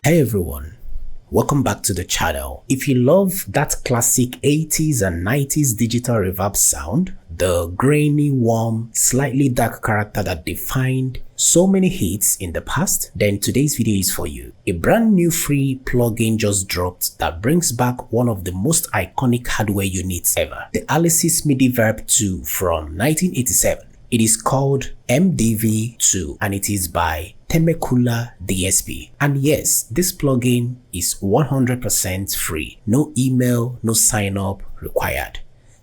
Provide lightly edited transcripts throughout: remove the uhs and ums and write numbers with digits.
Hey everyone, welcome back to the channel. If you love that classic 80s and 90s digital reverb sound, the grainy, warm, slightly dark character that defined so many hits in the past, then today's video is for you. A brand new free plugin just dropped that brings back one of the most iconic hardware units ever, the Alesis MidiVerb II from 1987. It is called MDV-II and it is by Temecula DSP. And yes, this plugin is 100% free. No email, no sign up required.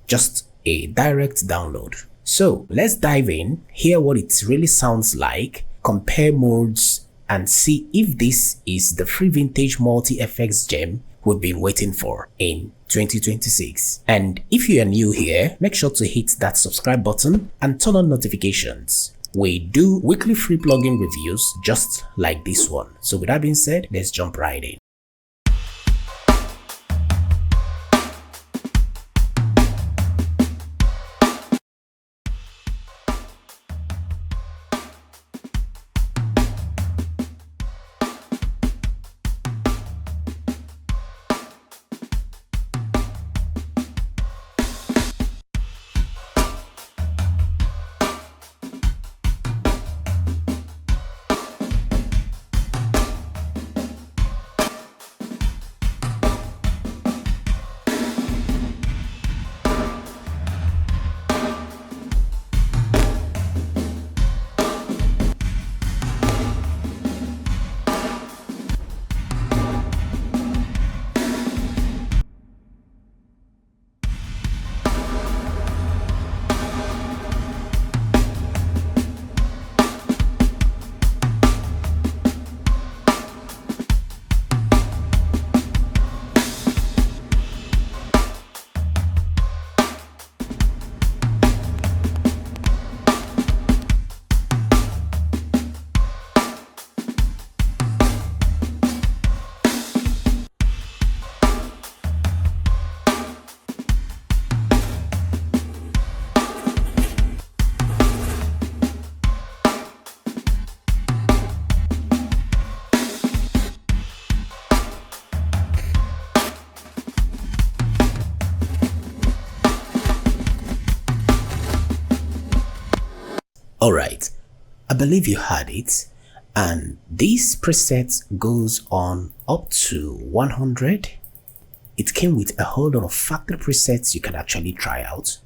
Just a direct download. So let's dive in, hear what it really sounds like, compare modes, and see if this is the free vintage multi-effects gem we've been waiting for in 2026. And if you are new here, make sure to hit that subscribe button and turn on notifications. We do weekly free plugin reviews just like this one. So with that being said, let's jump right in. Alright, I believe you had it, and this preset goes on up to 100. It came with a whole lot of factory presets you can actually try out.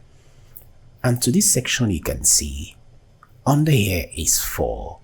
And to this section you can see, under here is for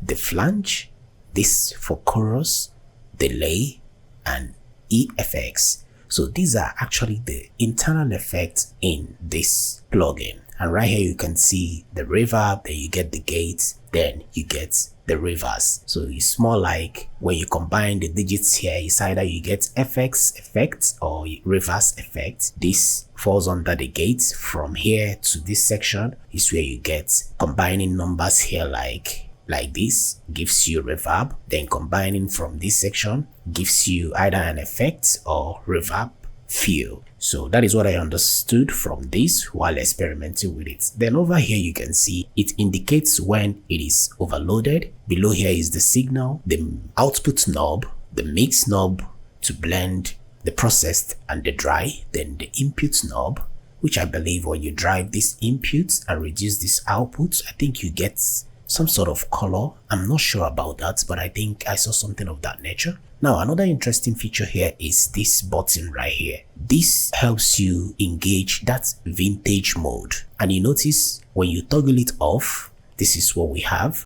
the flange, this for chorus, delay, and EFX. So these are actually the internal effects in this plugin. And right here you can see the reverb, then you get the gate, then you get the reverse. So it's more like when you combine the digits here, it's either you get FX effect or reverse effect. This falls under the gate. From here to this section is where you get combining numbers here like this gives you reverb. Then combining from this section gives you either an effect or reverb feel. So that is what I understood from this while experimenting with it. Then over here you can see it indicates when it is overloaded. Below here is the signal, the output knob, the mix knob to blend the processed and the dry, then the input knob, which I believe when you drive this input and reduce this output, I think you get some sort of color. I'm not sure about that, but I think I saw something of that nature. Now, another interesting feature here is this button right here. This helps you engage that vintage mode. And you notice when you toggle it off, this is what we have.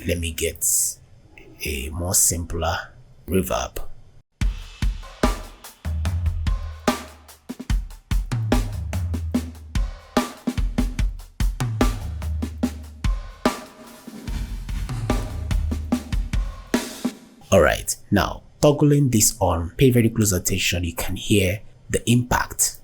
Let me get a more simpler reverb. Alright, now toggling this on, pay very close attention, you can hear the impact.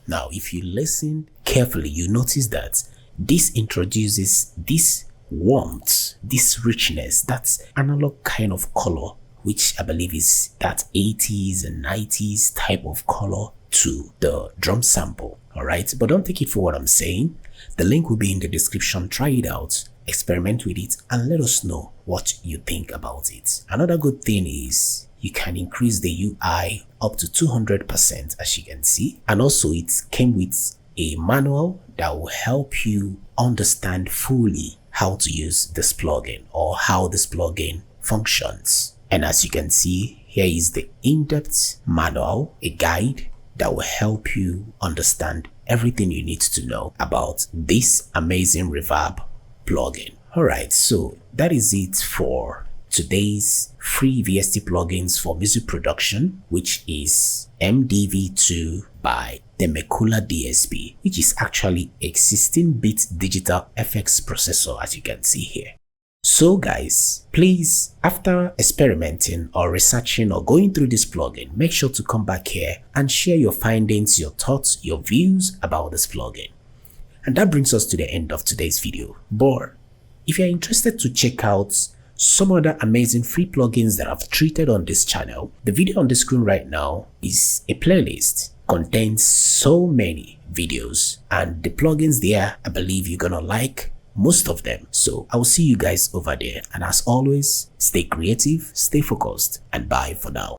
Now, if you listen carefully, you notice that this introduces this warmth, this richness, that's analog kind of color, which I believe is that 80s and 90s type of color to the drum sample. Alright, but don't take it for what I'm saying. The link will be in the description. Try it out, experiment with it, and let us know what you think about it. Another good thing is you can increase the UI up to 200%, as you can see. And also it came with a manual that will help you understand fully how to use this plugin or how this plugin functions. And as you can see, here is the in-depth manual, a guide that will help you understand everything you need to know about this amazing reverb plugin. Alright, so that is it for today's free VST plugins for music production, which is MDV-II by Temecula DSP, which is actually a 16-bit digital FX processor, as you can see here. So guys, please, after experimenting or researching or going through this plugin, make sure to come back here and share your findings, your thoughts, your views about this plugin. And that brings us to the end of today's video. But if you're interested to check out some other amazing free plugins that I've treated on this channel, the video on the screen right now is a playlist. Contains so many videos, and the plugins there, I believe you're gonna like most of them. So I will see you guys over there, and as always, stay creative, stay focused, and bye for now.